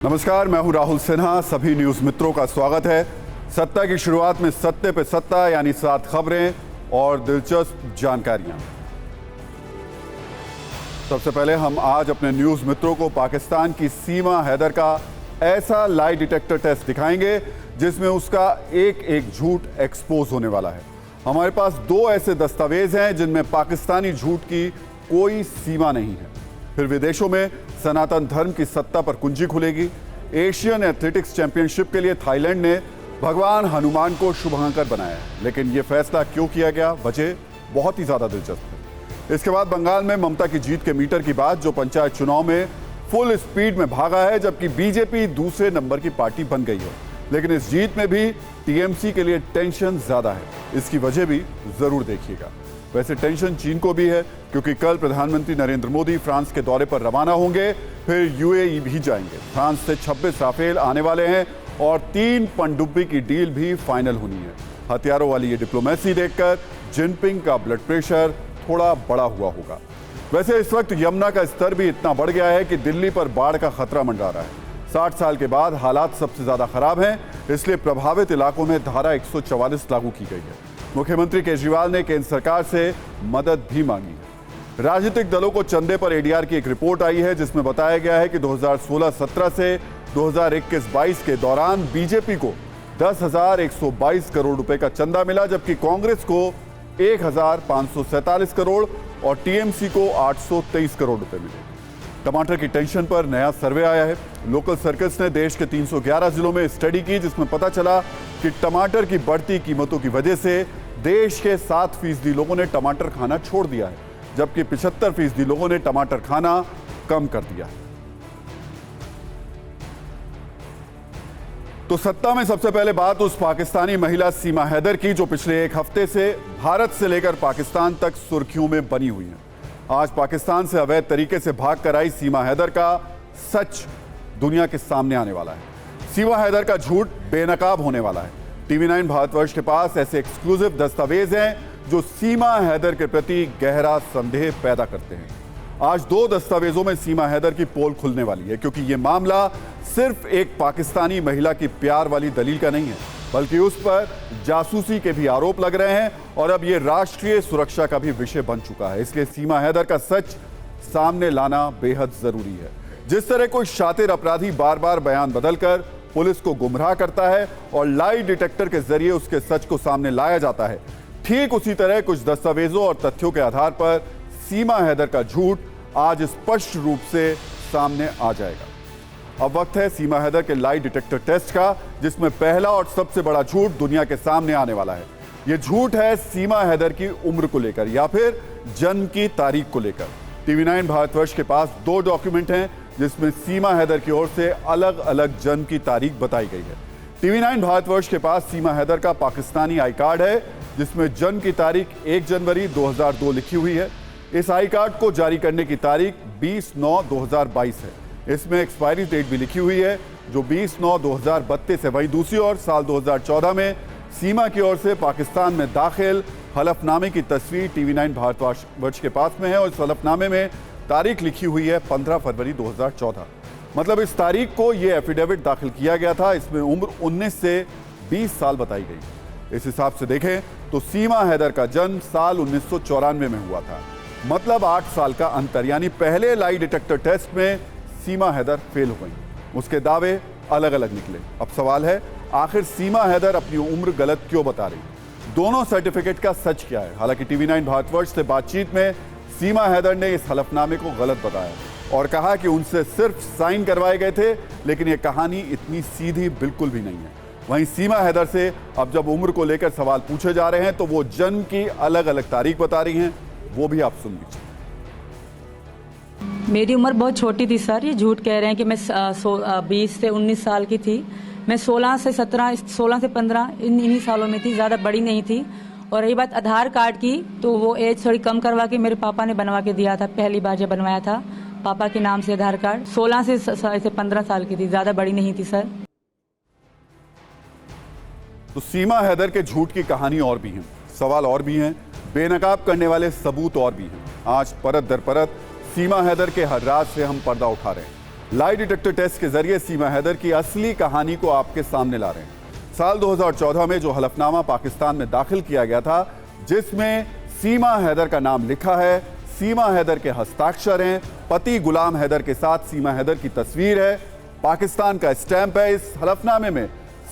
नमस्कार, मैं हूं राहुल सिन्हा। सभी न्यूज मित्रों का स्वागत है। सत्ता की शुरुआत में सत्ते पे सत्ता यानी 7 खबरें और दिलचस्प जानकारियां। सबसे पहले हम आज अपने न्यूज मित्रों को पाकिस्तान की सीमा हैदर का ऐसा लाई डिटेक्टर टेस्ट दिखाएंगे जिसमें उसका एक एक झूठ एक्सपोज होने वाला है। हमारे पास 2 ऐसे दस्तावेज हैं जिनमें पाकिस्तानी झूठ की कोई सीमा नहीं है। फिर विदेशों में सनातन धर्म की सत्ता पर कुंजी खुलेगी। एशियन एथलेटिक्स चैंपियनशिप के लिए थाईलैंड ने भगवान हनुमान को शुभांकर बनाया है, लेकिन यह फैसला क्यों किया गया, वजह बहुत ही ज्यादा दिलचस्प है। इसके बाद बंगाल में ममता की जीत के मीटर की बात, जो पंचायत चुनाव में फुल स्पीड में भागा है, जबकि बीजेपी दूसरे नंबर की पार्टी बन गई है। लेकिन इस जीत में भी टीएमसी के लिए टेंशन ज्यादा है। इसकी वजह भी जरूर देखिएगा। वैसे टेंशन चीन को भी है, क्योंकि कल प्रधानमंत्री नरेंद्र मोदी फ्रांस के दौरे पर रवाना होंगे, फिर यूएई भी जाएंगे। फ्रांस से 26 राफेल आने वाले हैं और 3 पनडुब्बी की डील भी फाइनल होनी है। हथियारों वाली ये डिप्लोमेसी देखकर जिनपिंग का ब्लड प्रेशर थोड़ा बढ़ा हुआ होगा। वैसे इस वक्त यमुना का स्तर भी इतना बढ़ गया है कि दिल्ली पर बाढ़ का खतरा मंडरा रहा है। 60 साल के बाद हालात सबसे ज्यादा खराब हैं, इसलिए प्रभावित इलाकों में धारा 144 लागू की गई है। मुख्यमंत्री केजरीवाल ने केंद्र सरकार से मदद भी मांगी है। राजनीतिक दलों को चंदे पर एडीआर की एक रिपोर्ट आई है, जिसमें बताया गया है कि 2016-17 से 2021-22 के दौरान बीजेपी को 10,122 करोड़ रुपए का चंदा मिला, जबकि कांग्रेस को 1,547 करोड़ और टीएमसी को 823 करोड़ रुपए मिले। टमाटर की टेंशन पर नया सर्वे आया है। लोकल सर्कल्स ने देश के 311 जिलों में स्टडी की, जिसमें पता चला कि टमाटर की बढ़ती कीमतों की वजह से देश के 7% लोगों ने टमाटर खाना छोड़ दिया है, जबकि 75% लोगों ने टमाटर खाना कम कर दिया है। तो सत्ता में सबसे पहले बात उस पाकिस्तानी महिला सीमा हैदर की, जो पिछले एक हफ्ते से भारत से लेकर पाकिस्तान तक सुर्खियों में बनी हुई है। आज पाकिस्तान से अवैध तरीके से भाग कर आई सीमा हैदर का सच दुनिया के सामने आने वाला है। सीमा हैदर का झूठ बेनकाब होने वाला है। टीवी 9 भारतवर्ष के पास ऐसे एक्सक्लूसिव दस्तावेज हैं जो सीमा हैदर के प्रति गहरा संदेह पैदा करते हैं। आज 2 दस्तावेजों में सीमा हैदर की पोल खुलने वाली है, क्योंकि यह मामला सिर्फ एक पाकिस्तानी महिला की प्यार वाली दलील का नहीं है, बल्कि उस पर जासूसी के भी आरोप लग रहे हैं और अब यह राष्ट्रीय सुरक्षा का भी विषय बन चुका है। इसलिए सीमा हैदर का सच सामने लाना बेहद जरूरी है। जिस तरह कोई शातिर अपराधी बार बार बयान बदलकर पुलिस को गुमराह करता है और लाई डिटेक्टर के जरिए उसके सच को सामने लाया जाता है, ठीक उसी तरह कुछ दस्तावेजों और तथ्यों के आधार पर सीमा हैदर का झूठ आज स्पष्ट रूप से सामने आ जाएगा। अब वक्त है सीमा हैदर के लाई डिटेक्टर टेस्ट का, जिसमें पहला और सबसे बड़ा झूठ दुनिया के सामने आने वाला है। यह झूठ है सीमा हैदर की उम्र को लेकर या फिर जन्म की तारीख को लेकर। टीवी 9 भारतवर्ष के पास 2 डॉक्यूमेंट हैं जिसमें सीमा हैदर की ओर से अलग अलग जन्म की तारीख बताई गई है। टीवी 9 भारतवर्ष के पास सीमा हैदर का पाकिस्तानी आई कार्ड है, जिसमें जन्म की तारीख 1 जनवरी 2002 लिखी हुई है। इस आई कार्ड को जारी करने की तारीख 20/9/2022 है। इसमें एक्सपायरी डेट भी लिखी हुई है, जो 20/9/2032 है। वहीं दूसरी ओर साल 2014 में सीमा की ओर से पाकिस्तान में दाखिल हलफनामे की तस्वीर टीवी 9 भारतवर्ष के पास में है और इस हलफनामे में तारीख लिखी हुई है 15 फरवरी 2014। मतलब इस तारीख को यह एफिडेविट दाखिल किया गया था। इसमें उम्र 19 से 20 साल बताई गई। इस हिसाब से देखें तो सीमा हैदर का जन्म साल 1994 में हुआ था। मतलब 8 साल का अंतर, यानी पहले लाई डिटेक्टर टेस्ट में सीमा हैदर फेल हो गई। उसके दावे अलग अलग निकले। अब सवाल है, आखिर सीमा हैदर अपनी उम्र गलत क्यों बता रही? दोनों सर्टिफिकेट का सच क्या है? हालांकि टीवी 9 भारतवर्ष से बातचीत में सीमा हैदर ने इस हलफनामे को गलत बताया और कहा कि उनसे सिर्फ साइन करवाए गए थे, लेकिन यह कहानी इतनी सीधी बिल्कुल भी नहीं है। वहीं सीमा हैदर से अब जब उम्र को लेकर सवाल पूछे जा रहे हैं तो वो जन्म की अलग अलग तारीख बता रही हैं, वो भी आप सुन लीजिए। मेरी उम्र बहुत छोटी थी सर, ये झूठ कह रहे हैं कि मैं 20 से 19 साल की थी। मैं 16 से 15 इन्हीं सालों में थी, ज़्यादा बड़ी नहीं थी। और रही बात आधार कार्ड की, तो वो एज थोड़ी कम करवा के मेरे पापा ने बनवा के दिया था। पहली बार जब बनवाया था पापा के नाम से आधार कार्ड, 16 से 15 साल की थी, ज़्यादा बड़ी नहीं थी सर। तो सीमा हैदर के झूठ की कहानी और भी है, सवाल और भी हैं, बेनकाब करने वाले सबूत और भी हैं। आज परत दर परत सीमा हैदर के हर राज से हम पर्दा उठा रहे हैं। लाई डिटेक्टर टेस्ट के जरिए सीमा हैदर की असली कहानी को आपके सामने ला रहे हैं। साल 2014 में जो हलफनामा पाकिस्तान में दाखिल किया गया था, जिसमें सीमा हैदर का नाम लिखा है, सीमा हैदर के हस्ताक्षर हैं, पति गुलाम हैदर के साथ सीमा हैदर की तस्वीर है, पाकिस्तान का स्टैंप है। इस हलफनामे में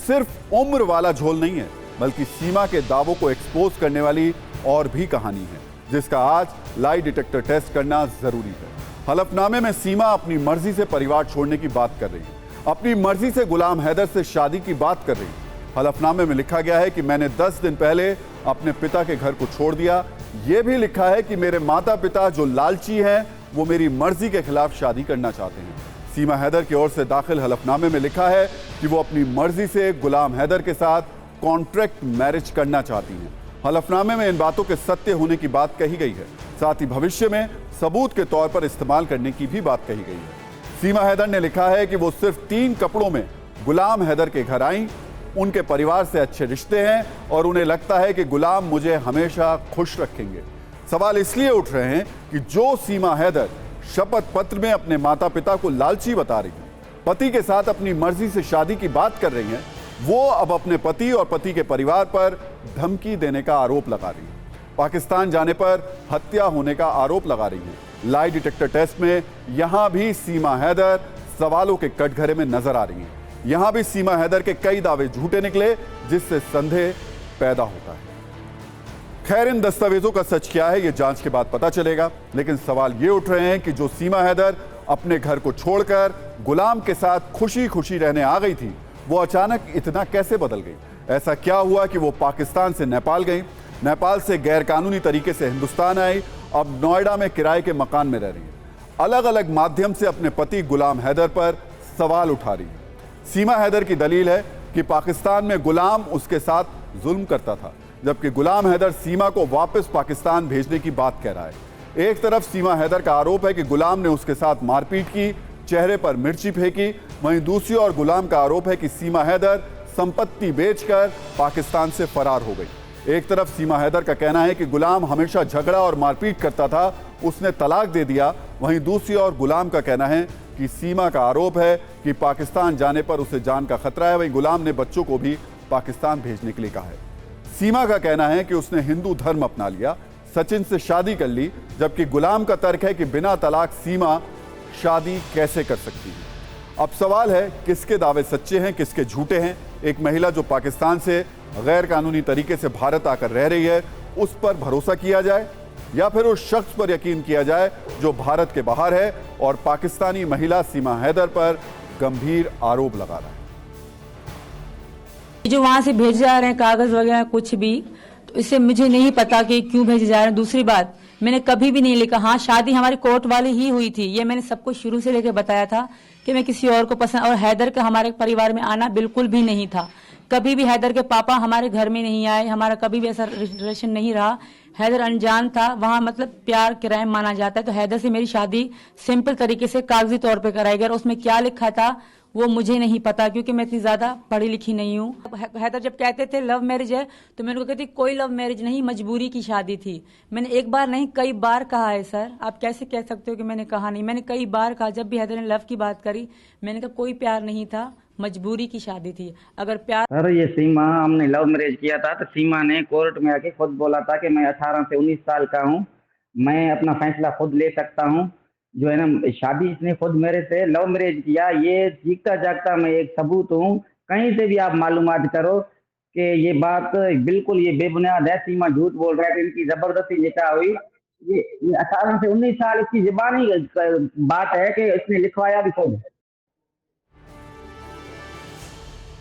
सिर्फ उम्र वाला झोल नहीं है, बल्कि सीमा के दावों को एक्सपोज करने वाली और भी कहानी है, जिसका आज लाई डिटेक्टर टेस्ट करना जरूरी है। हलफनामे में सीमा अपनी मर्जी से परिवार छोड़ने की बात कर रही है, अपनी मर्जी से गुलाम हैदर से शादी की बात कर रही है। हलफनामे में लिखा गया है कि मैंने 10 दिन पहले अपने पिता के घर को छोड़ दिया। यह भी लिखा है कि मेरे माता पिता जो लालची हैं, वो मेरी मर्जी के खिलाफ शादी करना चाहते हैं। सीमा हैदर की ओर से दाखिल हलफनामे में लिखा है कि वो अपनी मर्जी से गुलाम हैदर के साथ कॉन्ट्रैक्ट मैरिज करना चाहती हैं। हलफनामे में इन बातों के सत्य होने की बात कही गई है, साथ ही भविष्य में सबूत के तौर पर इस्तेमाल करने की भी बात कही गई है। सीमा हैदर ने लिखा है कि वो सिर्फ 3 कपड़ों में गुलाम हैदर के घर आई, उनके परिवार से अच्छे रिश्ते हैं और उन्हें लगता है कि गुलाम मुझे हमेशा खुश रखेंगे। सवाल इसलिए उठ रहे हैं कि जो सीमा हैदर शपथ पत्र में अपने माता पिता को लालची बता रही है, पति के साथ अपनी मर्जी से शादी की बात कर रही हैं, वो अब अपने पति और पति के परिवार पर धमकी देने का आरोप लगा रही है, पाकिस्तान जाने पर हत्या होने का आरोप लगा रही है। लाई डिटेक्टर टेस्ट में यहां भी सीमा हैदर सवालों के कटघरे में नजर आ रही है। यहां भी सीमा हैदर के कई दावे झूठे निकले, जिससे संदेह पैदा होता है। खैर, इन दस्तावेजों का सच क्या है, यह जांच के बाद पता चलेगा, लेकिन सवाल ये उठ रहे हैं कि जो सीमा हैदर अपने घर को छोड़कर गुलाम के साथ खुशी खुशी रहने आ गई थी, वो अचानक इतना कैसे बदल गई? ऐसा क्या हुआ कि वो पाकिस्तान से नेपाल गई, नेपाल से गैरकानूनी तरीके से हिंदुस्तान आई, अब नोएडा में किराए के मकान में रह रही है, अलग अलग माध्यम से अपने पति गुलाम हैदर पर सवाल उठा रही है। सीमा हैदर की दलील है कि पाकिस्तान में गुलाम उसके साथ जुल्म करता था, जबकि गुलाम हैदर सीमा को वापस पाकिस्तान भेजने की बात कह रहा है। एक तरफ सीमा हैदर का आरोप है कि गुलाम ने उसके साथ मारपीट की, चेहरे पर मिर्ची फेंकी, वहीं दूसरी ओर गुलाम का आरोप है कि सीमा हैदर संपत्ति बेचकर पाकिस्तान से फरार हो गई। एक तरफ सीमा हैदर का कहना है कि गुलाम हमेशा झगड़ा और मारपीट करता था, उसने तलाक दे दिया। वहीं दूसरी ओर गुलाम का कहना है कि सीमा का आरोप है कि पाकिस्तान जाने पर उसे जान का खतरा है। वहीं गुलाम ने बच्चों को भी पाकिस्तान भेजने के लिए कहा है। सीमा का कहना है कि उसने हिंदू धर्म अपना लिया, सचिन से शादी कर ली, जबकि गुलाम का तर्क है कि बिना तलाक सीमा शादी कैसे कर सकती है। अब सवाल है, किसके दावे सच्चे हैं, किसके झूठे हैं? एक महिला जो पाकिस्तान से गैर कानूनी तरीके से भारत आकर रह रही है, उस पर भरोसा किया जाए या फिर उस शख्स पर यकीन किया जाए जो भारत के बाहर है और पाकिस्तानी महिला सीमा हैदर पर गंभीर आरोप लगा रहा है? जो वहां से भेजे जा रहे हैं कागज वगैरह कुछ भी, तो इससे मुझे नहीं पता कि क्यों भेजे जा रहे हैं। दूसरी बात, मैंने कभी भी नहीं लिखा, हाँ शादी हमारी कोर्ट वाली ही हुई थी, ये मैंने सबको शुरू से लेकर बताया था कि मैं किसी और को पसंद, और हैदर का हमारे परिवार में आना बिल्कुल भी नहीं था। कभी भी हैदर के पापा हमारे घर में नहीं आए, हमारा कभी भी ऐसा रिलेशन नहीं रहा। हैदर अनजान था, वहाँ मतलब प्यार क्राइम माना जाता है। तो हैदर से मेरी शादी सिंपल तरीके से कागजी तौर पे कराई गई, और उसमें क्या लिखा था वो मुझे नहीं पता, क्योंकि मैं इतनी ज्यादा पढ़ी लिखी नहीं हूँ। हैदर जब कहते थे लव मैरिज है, तो मैंने उनको कहती कोई लव मैरिज नहीं, मजबूरी की शादी थी। मैंने एक बार नहीं कई बार कहा है सर, आप कैसे कह सकते हो कि मैंने कहा नहीं? मैंने कई बार कहा, जब भी हैदर ने लव की बात करी मैंने कहा कोई प्यार नहीं था, मजबूरी की शादी थी। अगर प्यार सर, ये सीमा हमने लव मैरिज किया था, तो सीमा ने कोर्ट में आके खुद बोला था कि मैं 18 से 19 साल का हूँ, मैं अपना फैसला खुद ले सकता हूँ। जो है ना, शादी इसने खुद मेरे से लव मैरिज किया, ये जीता जागता मैं एक सबूत हूँ। कहीं से भी आप मालूमात करो कि ये बात बिल्कुल ये बेबुनियाद है। सीमा झूठ बोल रहा है कि इनकी जबरदस्ती निकाह हुई। ये 18 से 19 साल इसकी जुबानी बात है कि इसने लिखवाया भी खुद।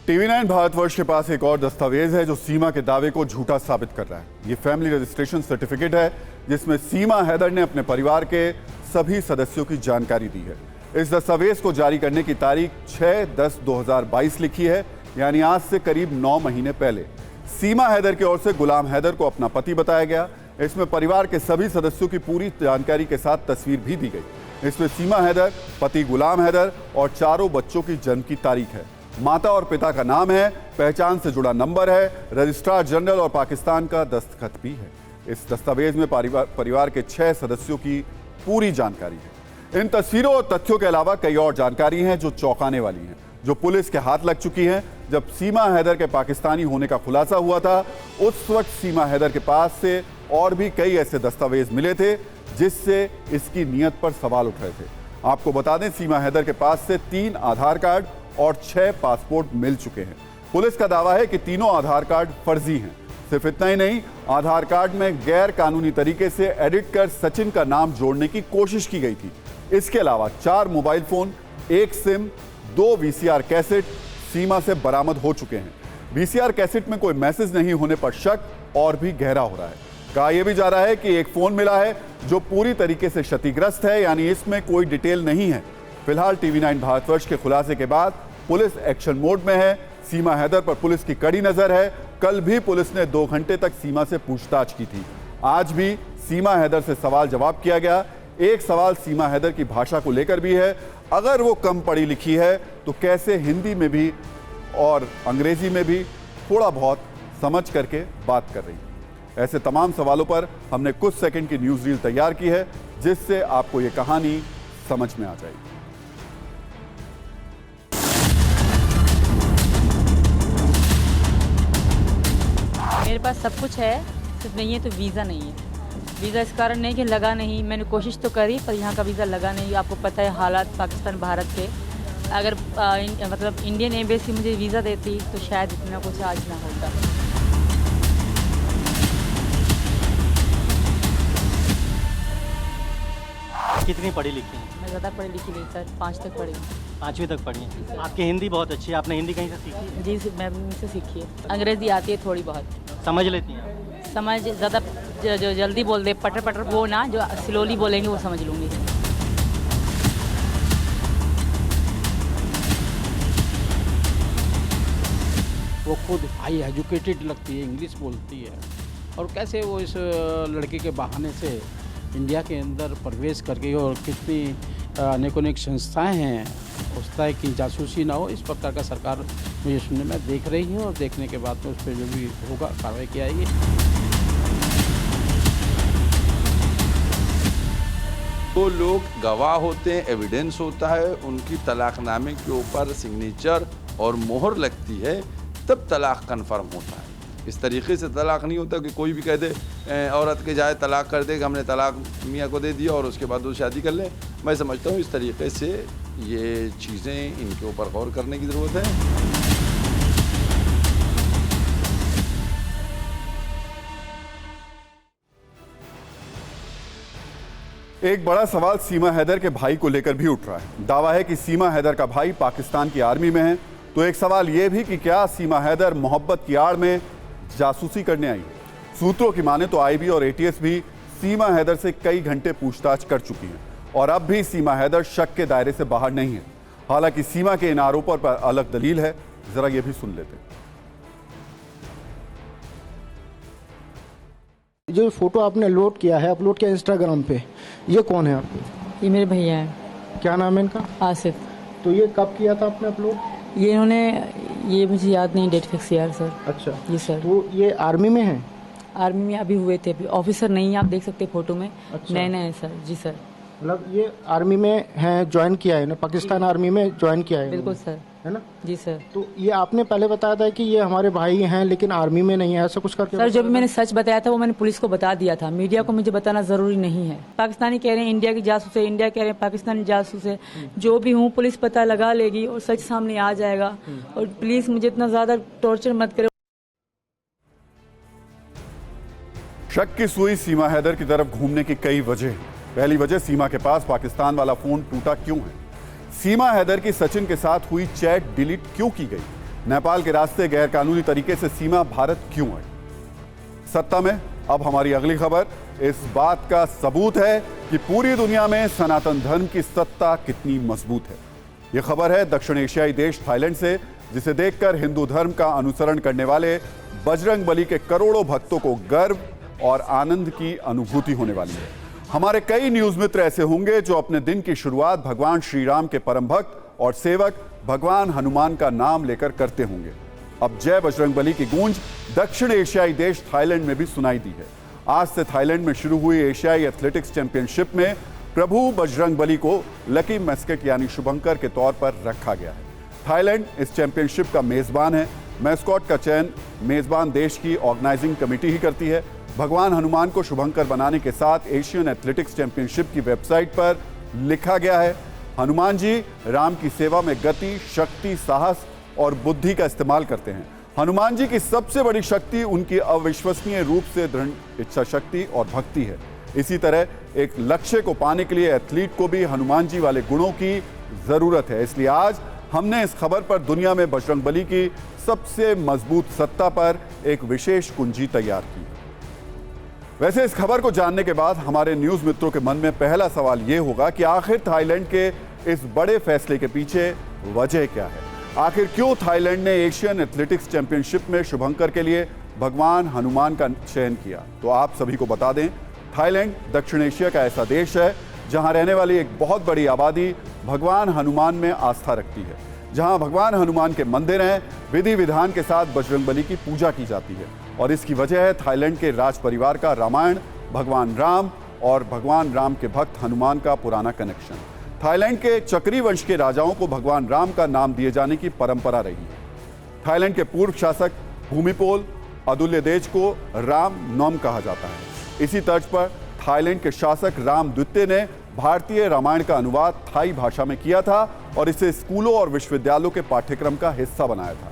TV9 भारतवर्ष के पास एक और दस्तावेज है जो सीमा के दावे को झूठा साबित कर रहा है। ये फैमिली रजिस्ट्रेशन सर्टिफिकेट है, जिसमें सीमा हैदर ने अपने परिवार के सभी सदस्यों की जानकारी दी है। इस दस्तावेज को जारी करने की तारीख 6/10/2022 लिखी है, यानी आज से करीब 9 महीने पहले। सीमा हैदर की ओर से गुलाम हैदर को अपना पति बताया गया। इसमें परिवार के सभी सदस्यों की पूरी जानकारी के साथ तस्वीर भी दी गई। इसमें सीमा हैदर, पति गुलाम हैदर और 4 बच्चों की जन्म की तारीख है, माता और पिता का नाम है, पहचान से जुड़ा नंबर है, रजिस्ट्रार जनरल और पाकिस्तान का दस्तखत भी है। इस दस्तावेज में परिवार के 6 सदस्यों की पूरी जानकारी है। इन तस्वीरों और तथ्यों के अलावा कई और जानकारी हैं जो चौंकाने वाली हैं, जो पुलिस के हाथ लग चुकी हैं। जब सीमा हैदर के पाकिस्तानी होने का खुलासा हुआ था, उस वक्त सीमा हैदर के पास से और भी कई ऐसे दस्तावेज मिले थे जिससे इसकी नीयत पर सवाल उठ रहे थे। आपको बता दें, सीमा हैदर के पास से 3 आधार कार्ड और 6 पासपोर्ट मिल चुके हैं। पुलिस का दावा है कि तीनों आधार कार्ड फर्जी हैं। सिर्फ इतना ही नहीं, आधार कार्ड में गैर कानूनी तरीके से एडिट कर सचिन का नाम जोड़ने की कोशिश की गई थी। इसके अलावा 4 mobile phone, 1 SIM, 2 VCR cassette सीमा से बरामद हो चुके हैं। वीसीआर कैसेट में कोई मैसेज नहीं होने पर शक और भी गहरा हो रहा है। कहा यह भी जा रहा है कि एक फोन मिला है जो पूरी तरीके से क्षतिग्रस्त है, यानी इसमें कोई डिटेल नहीं है। फिलहाल टीवी 9 भारतवर्ष के खुलासे के बाद पुलिस एक्शन मोड में है। सीमा हैदर पर पुलिस की कड़ी नजर है। कल भी पुलिस ने 2 घंटे तक सीमा से पूछताछ की थी। आज भी सीमा हैदर से सवाल जवाब किया गया। एक सवाल सीमा हैदर की भाषा को लेकर भी है। अगर वो कम पढ़ी लिखी है तो कैसे हिंदी में भी और अंग्रेजी में भी थोड़ा बहुत समझ करके बात कर रही है। ऐसे तमाम सवालों पर हमने कुछ सेकंड की न्यूज़ रील तैयार की है, जिससे आपको ये कहानी समझ में आ जाएगी। मेरे पास सब कुछ है, सिर्फ नहीं है तो वीज़ा नहीं है। वीज़ा इस कारण नहीं कि लगा नहीं, मैंने कोशिश तो करी पर यहाँ का वीज़ा लगा नहीं। आपको पता है हालात पाकिस्तान भारत के, अगर मतलब इंडियन एम्बेसी मुझे वीज़ा देती तो शायद इतना कुछ आज ना होता। कितनी पढ़ी लिखी हैं? मैं ज़्यादा पढ़ी लिखी नहीं सर, 5 तक पढ़ी। 5वीं तक पढ़ी हैं। आपकी हिंदी बहुत अच्छी है, आपने हिंदी कहीं से सीखी है? जी मैं उनसे सीखी है। अंग्रेज़ी आती है थोड़ी बहुत। समझ लेती हैं? समझ ज़्यादा जो जल्दी बोल दे, पटर पटर वो ना, जो स्लोली बोलेंगे वो समझ लूँगी। वो खुद हाई एजुकेटेड लगती है, इंग्लिश बोलती है, और कैसे वो इस लड़के के बहाने से इंडिया के अंदर प्रवेश करके, और कितनी अनेकों अनेक संस्थाएं हैं, उस तरह की जासूसी ना हो, इस प्रकार का सरकार मुझे सुनने में देख रही है, और देखने के बाद तो उस पर जो भी होगा कार्रवाई की जाएगी। तो लोग गवाह होते हैं, एविडेंस होता है, उनकी तलाकनामे के ऊपर सिग्नेचर और मोहर लगती है, तब तलाक कन्फर्म होता है। इस तरीके से तलाक नहीं होता कि कोई भी कह दे औरत के जाए तलाक कर दे कि हमने तलाक मियाँ को दे दिया और उसके बाद वो शादी कर ले। मैं समझता हूँ इस तरीके से ये चीज़ें, इनके ऊपर गौर करने की ज़रूरत है। एक बड़ा सवाल सीमा हैदर के भाई को लेकर भी उठ रहा है। दावा है कि सीमा हैदर का भाई पाकिस्तान की आर्मी में है। तो एक सवाल यह भी कि क्या सीमा हैदर मोहब्बत की आड़ में जासूसी करने आई? सूत्रों की माने तो आईबी और एटीएस भी सीमा हैदर से कई घंटे पूछताछ कर चुकी हैं और अब भी सीमा हैदर शक के दायरे से बाहर नहीं है। हालांकि सीमा के इन आरोपों पर अलग दलील है, जरा ये भी सुन लेते हैं। जो फोटो आपने लोड किया है, अपलोड किया इंस्टाग्राम पे, ये कौन है आपके? ये मेरे भैया हैं। क्या नाम है इनका? आसिफ। तो ये कब किया था आपने अपलोड? ये इन्होंने, ये मुझे याद नहीं डेट फिक्स यार सर। अच्छा जी सर। तो ये आर्मी में है? आर्मी में अभी हुए थे, अभी ऑफिसर नहीं है, आप देख सकते हैं फोटो में। अच्छा। नए नए सर। जी सर। मतलब ये आर्मी में है, ज्वाइन किया है ना, पाकिस्तान आर्मी में ज्वाइन किया है? बिल्कुल सर। है ना? जी सर। तो ये आपने पहले बताया था कि ये हमारे भाई हैं लेकिन आर्मी में नहीं है, ऐसा कुछ करके? सर जो भी मैंने सच बताया था वो मैंने पुलिस को बता दिया था। मीडिया को मुझे बताना जरूरी नहीं है। पाकिस्तानी कह रहे हैं इंडिया की जासूस है, इंडिया कह रहे हैं पाकिस्तानी जासूस है। जो भी हूँ पुलिस पता लगा लेगी और सच सामने आ जाएगा। और प्लीज मुझे इतना ज्यादा टॉर्चर मत करो। शक की सुई सीमा हैदर की तरफ घूमने की कई वजह हैं। पहली वजह, सीमा के पास पाकिस्तान वाला फोन टूटा क्यों है? सीमा हैदर की सचिन के साथ हुई चैट डिलीट क्यों की गई? नेपाल के रास्ते गैरकानूनी तरीके से सीमा भारत क्यों आई? सत्ता में अब हमारी अगली खबर इस बात का सबूत है कि पूरी दुनिया में सनातन धर्म की सत्ता कितनी मजबूत है। यह खबर है दक्षिण एशियाई देश थाईलैंड से, जिसे देखकर हिंदू धर्म का अनुसरण करने वाले बजरंगबली के करोड़ों भक्तों को गर्व और आनंद की अनुभूति होने वाली है। हमारे कई न्यूज मित्र ऐसे होंगे जो अपने दिन की शुरुआत भगवान श्री राम के परम भक्त और सेवक भगवान हनुमान का नाम लेकर करते होंगे। अब जय बजरंगबली की गूंज दक्षिण एशियाई देश थाईलैंड में भी सुनाई दी है। आज से थाईलैंड में शुरू हुई एशियाई एथलेटिक्स चैंपियनशिप में प्रभु बजरंगबली को लकी मैस्केट यानी शुभंकर के तौर पर रखा गया है। थाईलैंड इस चैंपियनशिप का मेजबान है। मैस्कॉट का चयन मेजबान देश की ऑर्गेनाइजिंग कमेटी ही करती है। भगवान हनुमान को शुभंकर बनाने के साथ एशियन एथलेटिक्स चैंपियनशिप की वेबसाइट पर लिखा गया है, हनुमान जी राम की सेवा में गति, शक्ति, साहस और बुद्धि का इस्तेमाल करते हैं। हनुमान जी की सबसे बड़ी शक्ति उनकी अविश्वसनीय रूप से दृढ़ इच्छा शक्ति और भक्ति है। इसी तरह एक लक्ष्य को पाने के लिए एथलीट को भी हनुमान जी वाले गुणों की जरूरत है। इसलिए आज हमने इस खबर पर दुनिया में बजरंगबली की सबसे मजबूत सत्ता पर एक विशेष कुंजी तैयार की। वैसे इस खबर को जानने के बाद हमारे न्यूज मित्रों के मन में पहला सवाल यह होगा कि आखिर थाईलैंड के इस बड़े फैसले के पीछे वजह क्या है। आखिर क्यों थाईलैंड ने एशियन एथलेटिक्स चैंपियनशिप में शुभंकर के लिए भगवान हनुमान का चयन किया। तो आप सभी को बता दें, थाईलैंड दक्षिण एशिया का ऐसा देश है जहां रहने वाली एक बहुत बड़ी आबादी भगवान हनुमान में आस्था रखती है। जहां भगवान हनुमान के मंदिर हैं, विधि विधान के साथ बजरंगबली की पूजा की जाती है और इसकी वजह है थाईलैंड के राज परिवार का रामायण, भगवान राम और भगवान राम के भक्त हनुमान का पुराना कनेक्शन। थाईलैंड के चक्री वंश के राजाओं को भगवान राम का नाम दिए जाने की परंपरा रही है। थाईलैंड के पूर्व शासक भूमिपोल अदुल्यदेज को राम नॉम कहा जाता है। इसी तर्ज पर थाईलैंड के शासक राम द्वितीय ने भारतीय रामायण का अनुवाद थाई भाषा में किया था और इसे स्कूलों और विश्वविद्यालयों के पाठ्यक्रम का हिस्सा बनाया था।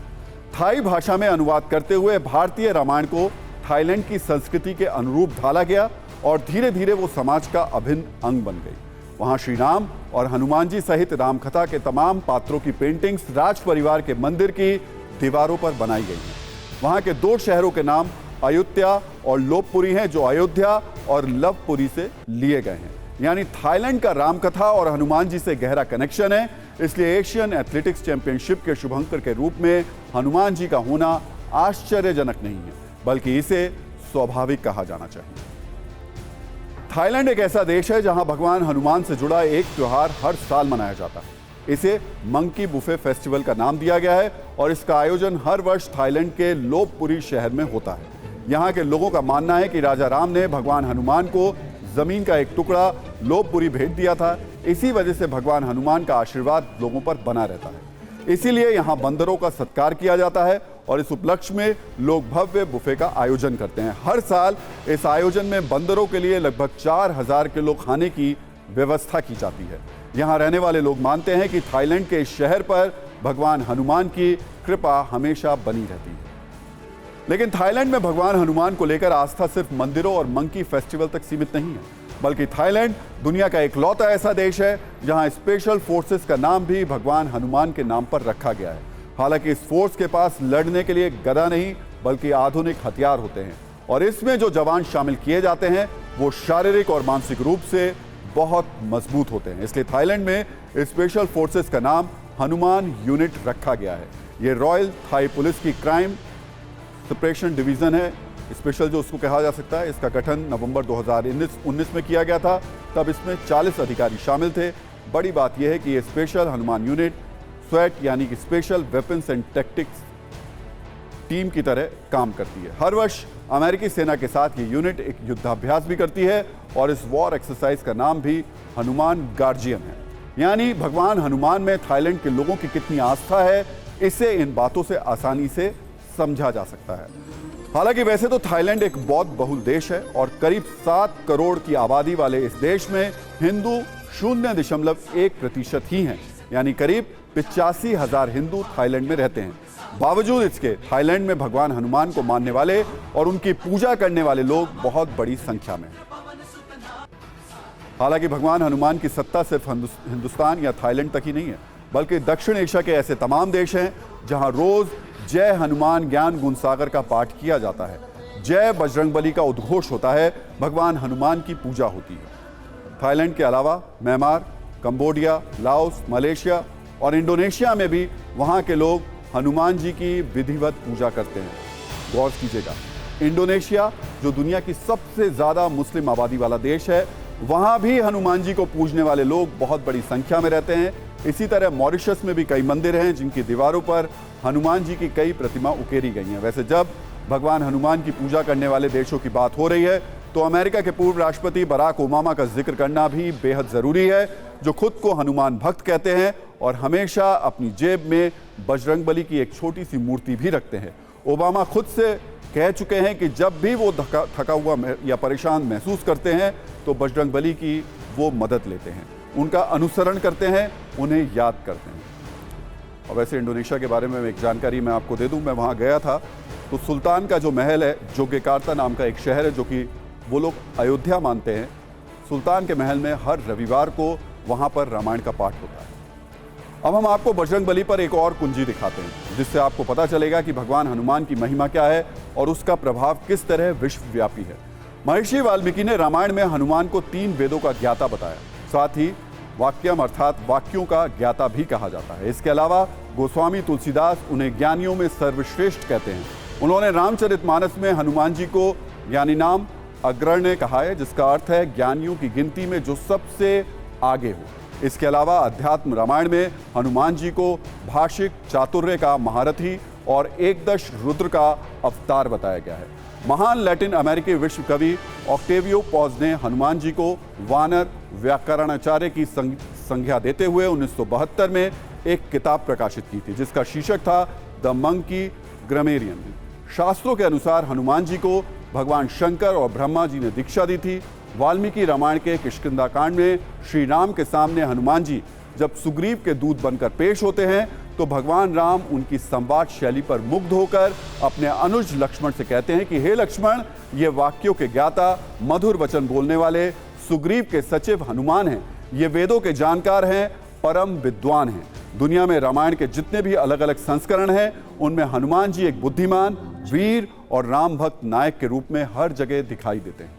थाई भाषा में अनुवाद करते हुए भारतीय रामायण को थाईलैंड की संस्कृति के अनुरूप ढाला गया और धीरे धीरे वो समाज का अभिन्न अंग बन गई। वहां श्री राम और हनुमान जी सहित रामकथा के तमाम पात्रों की पेंटिंग्स राज परिवार के मंदिर की दीवारों पर बनाई गई हैं। वहां के 2 शहरों के नाम अयोध्या और लोपपुरी हैं, जो अयोध्या और लवपुरी से लिए गए हैं। यानी थाईलैंड का रामकथा और हनुमान जी से गहरा कनेक्शन है। इसलिए एशियन एथलेटिक्स चैंपियनशिप के शुभंकर के रूप में हनुमान जी का होना आश्चर्यजनक नहीं है, बल्कि इसे स्वाभाविक कहा जाना चाहिए। थाईलैंड एक ऐसा देश है जहां भगवान हनुमान से जुड़ा एक त्योहार हर साल मनाया जाता है। इसे मंकी बुफे फेस्टिवल का नाम दिया गया है और इसका आयोजन हर वर्ष थाईलैंड के लोपपुरी शहर में होता है। यहाँ के लोगों का मानना है कि राजा राम ने भगवान हनुमान को जमीन का एक टुकड़ा लोपपुरी भेंट दिया था। इसी वजह से भगवान हनुमान का आशीर्वाद लोगों पर बना रहता है। इसीलिए यहाँ बंदरों का सत्कार किया जाता है और इस उपलक्ष्य में लोग भव्य बुफे का आयोजन करते हैं। हर साल इस आयोजन में बंदरों के लिए लगभग 4000 किलो खाने की व्यवस्था की जाती है। यहाँ रहने वाले लोग मानते हैं कि थाईलैंड के इस शहर पर भगवान हनुमान की कृपा हमेशा बनी रहती है। लेकिन थाईलैंड में भगवान हनुमान को लेकर आस्था सिर्फ मंदिरों और मंकी फेस्टिवल तक सीमित नहीं है, बल्कि थाईलैंड दुनिया का इकलौता ऐसा देश है जहां स्पेशल फोर्सेस का नाम भी भगवान हनुमान के नाम पर रखा गया है। हालांकि इस फोर्स के पास लड़ने के लिए गदा नहीं बल्कि आधुनिक हथियार होते हैं और इसमें जो जवान शामिल किए जाते हैं वो शारीरिक और मानसिक रूप से बहुत मजबूत होते हैं। इसलिए थाईलैंड में स्पेशल फोर्सेस का नाम हनुमान यूनिट रखा गया है। ये रॉयल थाई पुलिस की क्राइम सप्रेशन डिवीजन है, स्पेशल जो उसको कहा जा सकता है। इसका गठन नवंबर 2019 में किया गया था। तब इसमें 40 अधिकारी शामिल थे। बड़ी बात यह है कि ये स्पेशल हनुमान यूनिट स्वेट यानी कि special weapons and tactics team की तरह काम करती है। हर वर्ष अमेरिकी सेना के साथ ये यूनिट एक युद्धाभ्यास भी करती है और इस वॉर एक्सरसाइज का नाम भी हनुमान गार्जियन है। यानी भगवान हनुमान में थाईलैंड के लोगों की कितनी आस्था है, इसे इन बातों से आसानी से समझा जा सकता है। हालांकि वैसे तो थाईलैंड एक बौद्ध बहुल देश है और करीब 7 करोड़ की आबादी वाले इस देश में हिंदू 0.1% ही हैं। यानी करीब 85,000 हिंदू थाईलैंड में रहते हैं। बावजूद इसके थाईलैंड में भगवान हनुमान को मानने वाले और उनकी पूजा करने वाले लोग बहुत बड़ी संख्या में हैं। हालांकि भगवान हनुमान की सत्ता सिर्फ हिंदुस्तान या थाईलैंड तक ही नहीं है, बल्कि दक्षिण एशिया के ऐसे तमाम देश हैं जहां रोज जय हनुमान ज्ञान गुण सागर का पाठ किया जाता है, जय बजरंगबली का उद्घोष होता है, भगवान हनुमान की पूजा होती है। थाईलैंड के अलावा म्यांमार, कंबोडिया, लाओस, मलेशिया और इंडोनेशिया में भी वहां के लोग हनुमान जी की विधिवत पूजा करते हैं। गौर कीजिएगा, इंडोनेशिया जो दुनिया की सबसे ज्यादा मुस्लिम आबादी वाला देश है, वहां भी हनुमान जी को पूजने वाले लोग बहुत बड़ी संख्या में रहते हैं। इसी तरह मॉरिशस में भी कई मंदिर हैं जिनकी दीवारों पर हनुमान जी की कई प्रतिमा उकेरी गई हैं। वैसे जब भगवान हनुमान की पूजा करने वाले देशों की बात हो रही है तो अमेरिका के पूर्व राष्ट्रपति बराक ओबामा का जिक्र करना भी बेहद जरूरी है, जो खुद को हनुमान भक्त कहते हैं और हमेशा अपनी जेब में बजरंगबली की एक छोटी सी मूर्ति भी रखते हैं। ओबामा खुद से कह चुके हैं कि जब भी वो थका हुआ या परेशान महसूस करते हैं तो बजरंगबली की वो मदद लेते हैं, उनका अनुसरण करते हैं, उन्हें याद करते हैं। और वैसे इंडोनेशिया के बारे में एक जानकारी मैं आपको दे दूं, मैं वहाँ गया था तो सुल्तान का जो महल है, जोग्यकार्ता नाम का एक शहर है जो कि वो लोग अयोध्या मानते हैं, सुल्तान के महल में हर रविवार को वहाँ पर रामायण का पाठ होता है। अब हम आपको बजरंगबली पर एक और कुंजी दिखाते हैं जिससे आपको पता चलेगा कि भगवान हनुमान की महिमा क्या है और उसका प्रभाव किस तरह विश्वव्यापी है। महर्षि वाल्मीकि ने रामायण में हनुमान को 3 वेदों का ज्ञाता बताया, साथ ही वाक्यम अर्थात वाक्यों का ज्ञाता भी कहा जाता है। इसके अलावा गोस्वामी तुलसीदास उन्हें ज्ञानियों में सर्वश्रेष्ठ कहते हैं। उन्होंने रामचरितमानस में हनुमान जी को ज्ञानी नाम अग्रण्य कहा है, जिसका अर्थ है ज्ञानियों की गिनती में जो सबसे आगे हो। इसके अलावा अध्यात्म रामायण में हनुमान जी को भाषिक चातुर्य का महारथी और एकदश रुद्र का अवतार बताया गया है। महान लैटिन अमेरिकी विश्व कवि ऑक्टेवियो पॉज ने हनुमान जी को वानर व्याकरणाचार्य की संज्ञा देते हुए 1972 में एक किताब प्रकाशित की थी जिसका शीर्षक था द मंकी ग्रामेरियन। शास्त्रों के अनुसार हनुमान जी को भगवान शंकर और ब्रह्मा जी ने दीक्षा दी थी। वाल्मीकि रामायण के किष्किंधा कांड में श्री राम के सामने हनुमान जी जब सुग्रीव के दूत बनकर पेश होते हैं तो भगवान राम उनकी संवाद शैली पर मुग्ध होकर अपने अनुज लक्ष्मण से कहते हैं कि हे लक्ष्मण, ये वाक्यों के ज्ञाता, मधुर वचन बोलने वाले सुग्रीव के सचिव हनुमान हैं। ये वेदों के जानकार हैं, परम विद्वान हैं। दुनिया में रामायण के जितने भी अलग अलग संस्करण हैं उनमें हनुमान जी एक बुद्धिमान, वीर और राम भक्त नायक के रूप में हर जगह दिखाई देते हैं।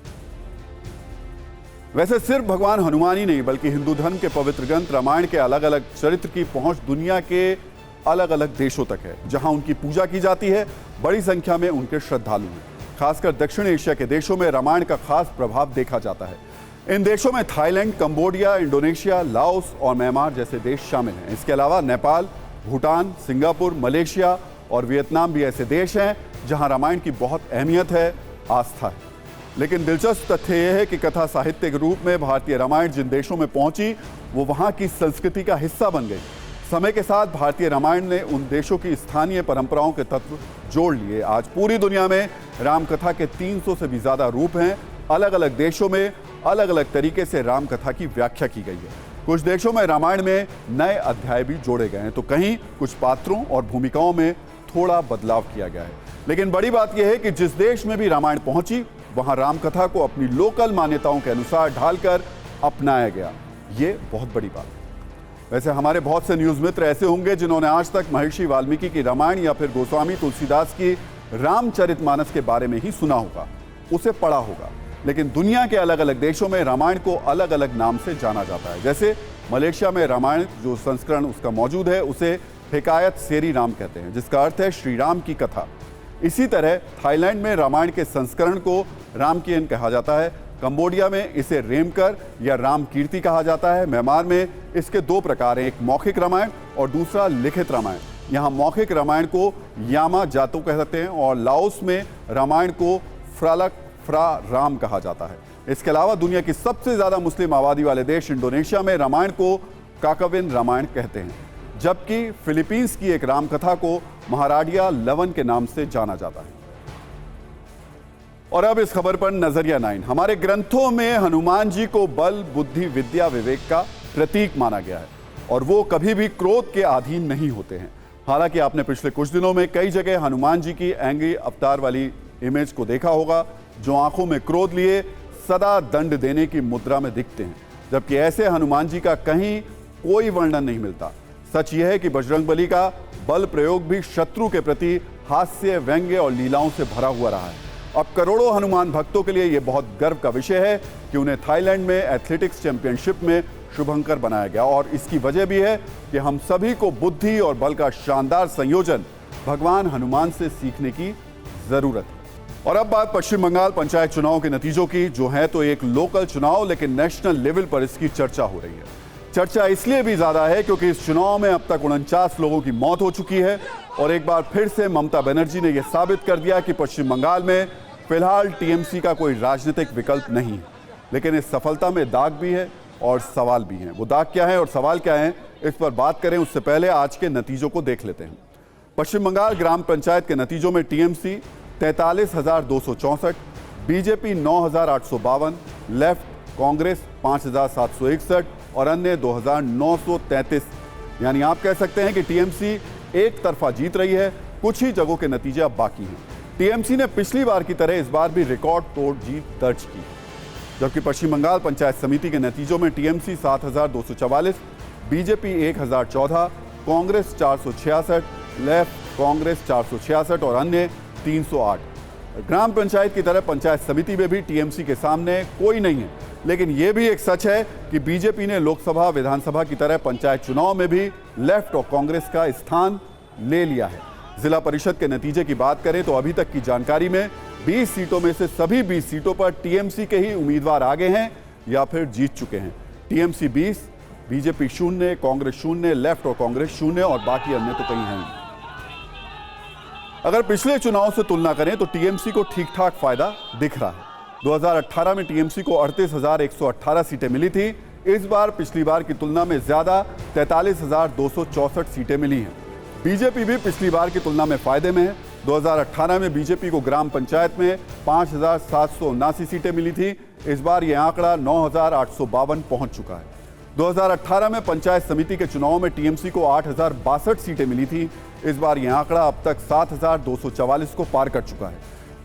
वैसे सिर्फ भगवान हनुमान ही नहीं बल्कि हिंदू धर्म के पवित्र ग्रंथ रामायण के अलग अलग चरित्र की पहुंच दुनिया के अलग अलग देशों तक है, जहां उनकी पूजा की जाती है। बड़ी संख्या में उनके श्रद्धालु हैं। खासकर दक्षिण एशिया के देशों में रामायण का खास प्रभाव देखा जाता है। इन देशों में थाईलैंड, कंबोडिया, इंडोनेशिया, लाओस और म्यांमार जैसे देश शामिल हैं। इसके अलावा नेपाल, भूटान, सिंगापुर, मलेशिया और वियतनाम भी ऐसे देश हैं जहां रामायण की बहुत अहमियत है, आस्था है। लेकिन दिलचस्प तथ्य यह है कि कथा साहित्य के रूप में भारतीय रामायण जिन देशों में पहुंची वो वहां की संस्कृति का हिस्सा बन गई। समय के साथ भारतीय रामायण ने उन देशों की स्थानीय परंपराओं के तत्व जोड़ लिए। आज पूरी दुनिया में रामकथा के 300 से भी ज्यादा रूप हैं। अलग अलग देशों में अलग अलग तरीके से रामकथा की व्याख्या की गई है। कुछ देशों में रामायण में नए अध्याय भी जोड़े गए हैं तो कहीं कुछ पात्रों और भूमिकाओं में थोड़ा बदलाव किया गया है। लेकिन बड़ी बात यह है कि जिस देश में भी रामायण पहुंची वहां रामकथा को अपनी लोकल मान्यताओं के अनुसार ढालकर अपनाया गया। ये बहुत बड़ी बात है। वैसे हमारे बहुत से न्यूज मित्र ऐसे होंगे जिन्होंने आज तक महर्षि वाल्मीकि की रामायण या फिर गोस्वामी तुलसीदास की रामचरितमानस के बारे में ही सुना होगा, उसे पढ़ा होगा। लेकिन दुनिया के अलग अलग देशों में रामायण को अलग अलग नाम से जाना जाता है। जैसे मलेशिया में रामायण जो संस्करण उसका मौजूद है उसे हिकायत सेरी राम कहते हैं, जिसका अर्थ है श्री राम की कथा। इसी तरह थाईलैंड में रामायण के संस्करण को रामकियन कहा जाता है। कंबोडिया में इसे रेमकर या राम कीर्ति कहा जाता है। म्यांमार में इसके 2 प्रकार हैं, एक मौखिक रामायण और दूसरा लिखित रामायण। यहाँ मौखिक रामायण को यामा जातो कहते हैं और लाओस में रामायण को फ्रालक फ्रा राम कहा जाता है। इसके अलावा दुनिया की सबसे ज्यादा मुस्लिम आबादी वाले देश इंडोनेशिया में रामायण को काकाविन रामायण कहते हैं, जबकि फिलीपींस की एक रामकथा को महाराडिया लवन के नाम से जाना जाता है। और अब इस खबर पर नजरिया 9। हमारे ग्रंथों में हनुमान जी को बल, बुद्धि, विद्या, विवेक का प्रतीक माना गया है और वो कभी भी क्रोध के अधीन नहीं होते हैं। हालांकि आपने पिछले कुछ दिनों में कई जगह हनुमान जी की एंग्री अवतार वाली इमेज को देखा होगा, जो आंखों में क्रोध लिए सदा दंड देने की मुद्रा में दिखते हैं, जबकि ऐसे हनुमान जी का कहीं कोई वर्णन नहीं मिलता। सच यह है कि बजरंगबली का बल प्रयोग भी शत्रु के प्रति हास्य, व्यंग्य और लीलाओं से भरा हुआ रहा है। अब करोड़ों हनुमान भक्तों के लिए यह बहुत गर्व का विषय है कि उन्हें थाईलैंड में एथलेटिक्स चैंपियनशिप में शुभंकर बनाया गया और इसकी वजह भी है कि हम सभी को बुद्धि और बल का शानदार संयोजन भगवान हनुमान से सीखने की जरूरत है। और अब बात पश्चिम बंगाल पंचायत चुनाव के नतीजों की, जो है तो एक लोकल चुनाव लेकिन नेशनल लेवल पर इसकी चर्चा हो रही है। चर्चा इसलिए भी ज्यादा है क्योंकि इस चुनाव में अब तक 49 लोगों की मौत हो चुकी है और एक बार फिर से ममता बनर्जी ने यह साबित कर दिया कि पश्चिम बंगाल में फिलहाल टीएमसी का कोई राजनीतिक विकल्प नहीं है, लेकिन इस सफलता में दाग भी है और सवाल भी हैं। वो दाग क्या है और सवाल क्या है, इस पर बात करें उससे पहले आज के नतीजों को देख लेते हैं। पश्चिम बंगाल ग्राम पंचायत के नतीजों में टीएमसी 43,264, बीजेपी 9,852, लेफ्ट कांग्रेस 5,761 और अन्य 2,933। यानी आप कह सकते हैं कि टीएमसी एक तरफा जीत रही है। कुछ ही जगहों के नतीजे अब बाकी हैं। टीएमसी ने पिछली बार की तरह इस बार भी रिकॉर्ड तोड़ जीत दर्ज की, जबकि पश्चिम बंगाल पंचायत समिति के नतीजों में TMC 7,244, BJP 1,014, Congress 466, left Congress 466 और अन्य 308। ग्राम पंचायत की तरह पंचायत समिति में भी टीएमसी के सामने कोई नहीं है, लेकिन यह भी एक सच है कि बीजेपी ने लोकसभा विधानसभा की तरह पंचायत चुनाव में भी लेफ्ट और कांग्रेस का स्थान ले लिया है। जिला परिषद के नतीजे की बात करें तो अभी तक की जानकारी में 20 सीटों में से सभी 20 सीटों पर टीएमसी के ही उम्मीदवार आगे हैं या फिर जीत चुके हैं। टीएमसी 20, बीजेपी 0, कांग्रेस 0, लेफ्ट और कांग्रेस 0 और बाकी अन्य तो कहीं हैं। अगर पिछले चुनाव से तुलना करें तो टीएमसी को ठीक ठाक फायदा दिख रहा है। 2018 में टीएमसी को 38,118 सीटें मिली थी। इस बार पिछली बार की तुलना में ज्यादा 43,264 सीटें मिली हैं। बीजेपी भी पिछली बार की तुलना में फायदे में है। 2018 में बीजेपी को ग्राम पंचायत में 5,779 सीटें मिली थी। इस बार यह आंकड़ा 9,852 पहुंच चुका है। 2018 में पंचायत समिति के चुनाव में टीएमसी को 8,062 सीटें मिली थी। इस बार यह आंकड़ा अब तक 7,244 को पार कर चुका है।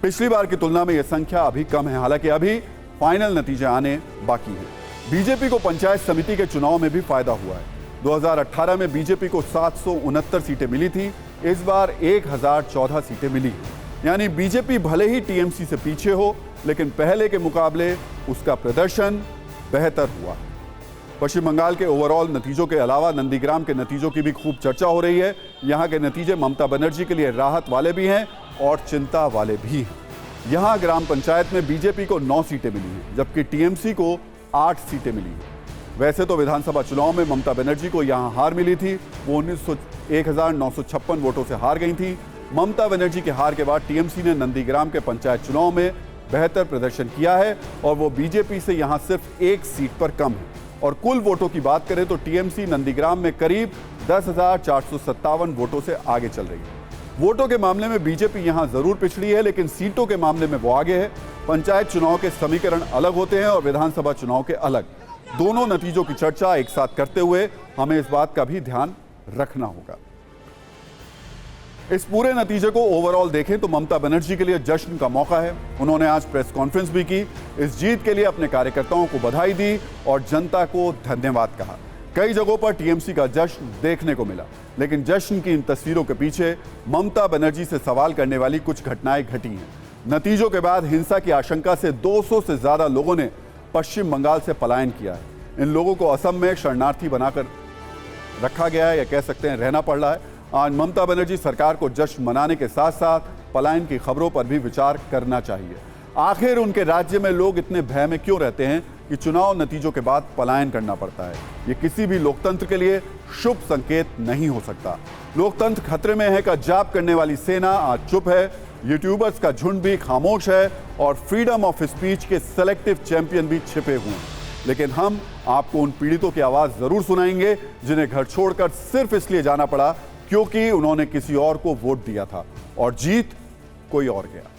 पिछली बार की तुलना में यह संख्या अभी कम है, हालांकि अभी फाइनल नतीजे आने बाकी हैं। बीजेपी को पंचायत समिति के चुनाव में भी फायदा हुआ है। 2018 में बीजेपी को 769 सीटें मिली थी। इस बार 1,014 सीटें मिली। यानी बीजेपी भले ही टीएमसी से पीछे हो, लेकिन पहले के मुकाबले उसका प्रदर्शन बेहतर हुआ। पश्चिम बंगाल के ओवरऑल नतीजों के अलावा नंदीग्राम के नतीजों की भी खूब चर्चा हो रही है। यहाँ के नतीजे ममता बनर्जी के लिए राहत वाले भी हैं और चिंता वाले भी हैं। यहाँ ग्राम पंचायत में बीजेपी को 9 सीटें मिली हैं, जबकि टीएमसी को 8 सीटें मिली हैं। वैसे तो विधानसभा चुनाव में ममता बनर्जी को यहाँ हार मिली थी। वो 1,956 वोटों से हार गई थी। ममता बनर्जी के हार के बाद टीएमसी ने नंदीग्राम के पंचायत चुनाव में बेहतर प्रदर्शन किया है और वो बीजेपी से यहाँ सिर्फ 1 सीट पर कम है। और कुल वोटों की बात करें तो टीएमसी नंदीग्राम में करीब 10,457 वोटों से आगे चल रही है। वोटों के मामले में बीजेपी यहां जरूर पिछड़ी है, लेकिन सीटों के मामले में वो आगे है। पंचायत चुनाव के समीकरण अलग होते हैं और विधानसभा चुनाव के अलग। दोनों नतीजों की चर्चा एक साथ करते हुए हमें इस बात का भी ध्यान रखना होगा। इस पूरे नतीजे को ओवरऑल देखें तो ममता बनर्जी के लिए जश्न का मौका है। उन्होंने आज प्रेस कॉन्फ्रेंस भी की। इस जीत के लिए अपने कार्यकर्ताओं को बधाई दी और जनता को धन्यवाद कहा। कई जगहों पर टीएमसी का जश्न देखने को मिला, लेकिन जश्न की इन तस्वीरों के पीछे ममता बनर्जी से सवाल करने वाली कुछ घटनाएं घटी हैं। नतीजों के बाद हिंसा की आशंका से 200 से ज्यादा लोगों ने पश्चिम बंगाल से पलायन किया है। इन लोगों को असम में शरणार्थी बनाकर रखा गया है, या कह सकते हैं रहना पड़ रहा है। आज ममता बनर्जी सरकार को जश्न मनाने के साथ साथ पलायन की खबरों पर भी विचार करना चाहिए। आखिर उनके राज्य में लोग इतने भय में क्यों रहते हैं कि चुनाव नतीजों के बाद पलायन करना पड़ता है? ये किसी भी लोकतंत्र के लिए शुभ संकेत नहीं हो सकता। लोकतंत्र खतरे में है का जाप करने वाली सेना आज चुप है। यूट्यूबर्स का झुंड भी खामोश है और फ्रीडम ऑफ स्पीच के सेलेक्टिव चैंपियन भी छिपे हुए हैं। लेकिन हम आपको उन पीड़ितों की आवाज जरूर सुनाएंगे जिन्हें घर छोड़कर सिर्फ इसलिए जाना पड़ा क्योंकि उन्होंने किसी और को वोट दिया था और जीत कोई और गया।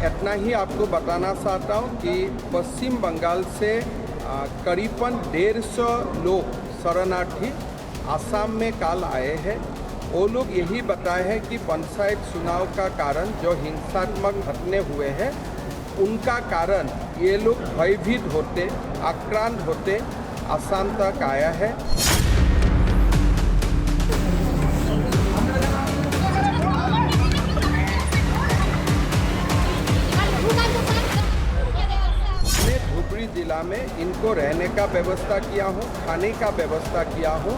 इतना ही आपको बताना चाहता हूँ कि पश्चिम बंगाल से करीबन 150 लोग शरणार्थी असम में कल आए हैं। वो लोग यही बताए हैं कि पंचायत चुनाव का कारण जो हिंसात्मक घटने हुए हैं उनका कारण ये लोग भयभीत होते, आक्रांत होते असम तक आया है। जिला में इनको रहने का व्यवस्था किया हूँ, खाने का व्यवस्था किया हूँ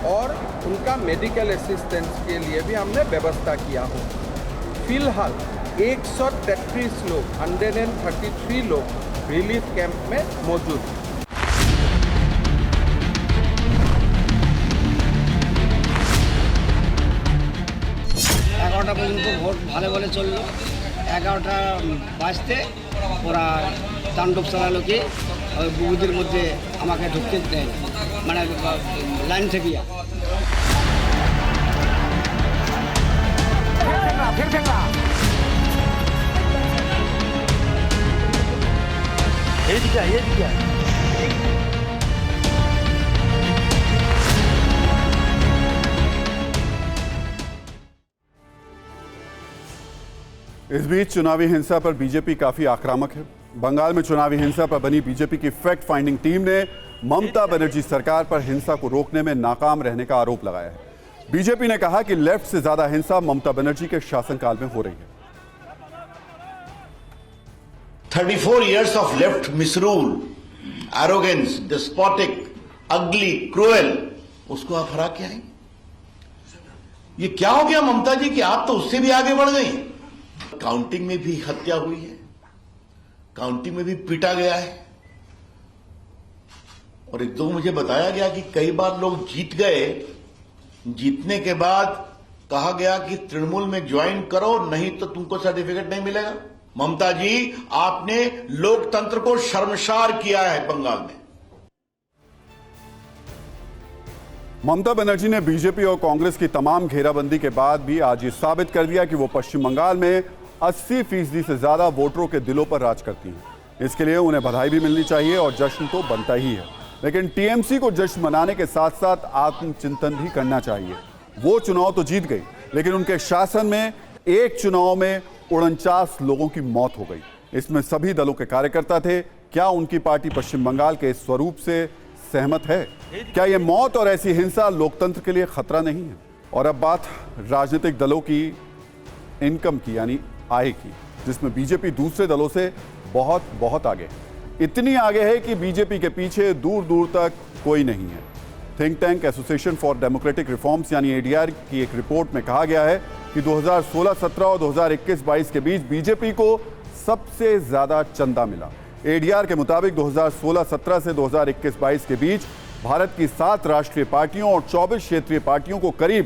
और उनका मेडिकल असिस्टेंस के लिए भी हमने व्यवस्था किया हूँ। फिलहाल 133 लोग 133 लोग रिलीफ कैंप में मौजूद हैं। एगारोटा पर्यন্ত ভোট ভালো ভালো চললো। 11টা বাজতে ওরা তাণ্ডব চালালো কি ওই বুথের মধ্যে আমাকে ঢুকতে দেয় মানে লাইন থেকে इस बीच चुनावी हिंसा पर बीजेपी काफी आक्रामक है। बंगाल में चुनावी हिंसा पर बनी बीजेपी की फैक्ट फाइंडिंग टीम ने ममता बनर्जी सरकार पर हिंसा को रोकने में नाकाम रहने का आरोप लगाया है। बीजेपी ने कहा कि लेफ्ट से ज्यादा हिंसा ममता बनर्जी के शासनकाल में हो रही है। 34 years of left misrule, arrogance, despotic, ugly, cruel, उसको आप हरा के आएंगे। ये क्या हो गया ममता जी कि आप तो उससे भी आगे बढ़ गई। काउंटिंग में भी हत्या हुई है, काउंटिंग में भी पीटा गया है और एक दो मुझे बताया गया कि कई बार लोग जीत गए, जीतने के बाद कहा गया कि तृणमूल में ज्वाइन करो नहीं तो तुमको सर्टिफिकेट नहीं मिलेगा। ममता जी आपने लोकतंत्र को शर्मसार किया है बंगाल में। ममता बनर्जी ने बीजेपी और कांग्रेस की तमाम घेराबंदी के बाद भी आज ये साबित कर दिया कि वो पश्चिम बंगाल में 80% से ज्यादा वोटरों के दिलों पर राज करती हैं। इसके लिए उन्हें बधाई भी मिलनी चाहिए और जश्न तो बनता ही है, लेकिन टीएमसी को जश्न मनाने के साथ साथ आत्मचिंतन भी करना चाहिए। वो चुनाव तो जीत गई, लेकिन उनके शासन में एक चुनाव में 49 लोगों की मौत हो गई। इसमें सभी दलों के कार्यकर्ता थे। क्या उनकी पार्टी पश्चिम बंगाल के इस स्वरूप से सहमत है? क्या यह मौत और ऐसी हिंसा लोकतंत्र के लिए खतरा नहीं है? और अब बात राजनीतिक दलों की इनकम की, यानी आय की, जिसमें बीजेपी दूसरे दलों से बहुत बहुत आगे है। इतनी आगे है कि बीजेपी के पीछे दूर दूर तक कोई नहीं है। Think tank association for democratic reforms यानी एडीआर की एक रिपोर्ट में कहा गया है कि 2016-17 और 2021-22 के बीच बीजेपी को सबसे ज्यादा चंदा मिला। एडीआर के मुताबिक 2016-17 से 2021-22 के बीच भारत की 7 राष्ट्रीय पार्टियों और 24 क्षेत्रीय पार्टियों को करीब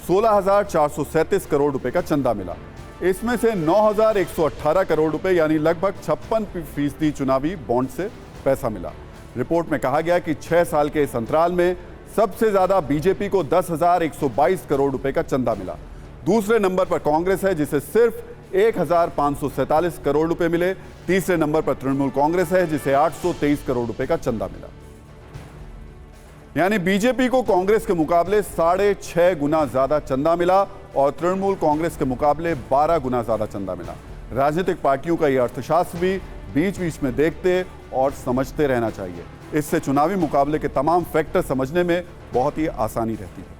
16,437 करोड़ रुपए का चंदा मिला। इसमें से 9,118 करोड़ रुपए यानी लगभग 56% चुनावी बॉन्ड से पैसा मिला। रिपोर्ट में कहा गया कि 6 साल के इस अंतराल में सबसे ज्यादा बीजेपी को 10,122 करोड़ रुपए का चंदा मिला। दूसरे नंबर पर कांग्रेस है, जिसे सिर्फ 1,547 करोड़ रुपए मिले। तीसरे नंबर पर तृणमूल कांग्रेस है, जिसे 823 करोड़ रुपए का चंदा मिला। यानी बीजेपी को कांग्रेस के मुकाबले 6.5 गुना ज्यादा चंदा मिला और तृणमूल कांग्रेस के मुकाबले 12 गुना ज्यादा चंदा मिला। राजनीतिक पार्टियों का यह अर्थशास्त्र भी बीच बीच में देखते और समझते रहना चाहिए। इससे चुनावी मुकाबले के तमाम फैक्टर समझने में बहुत ही आसानी रहती है।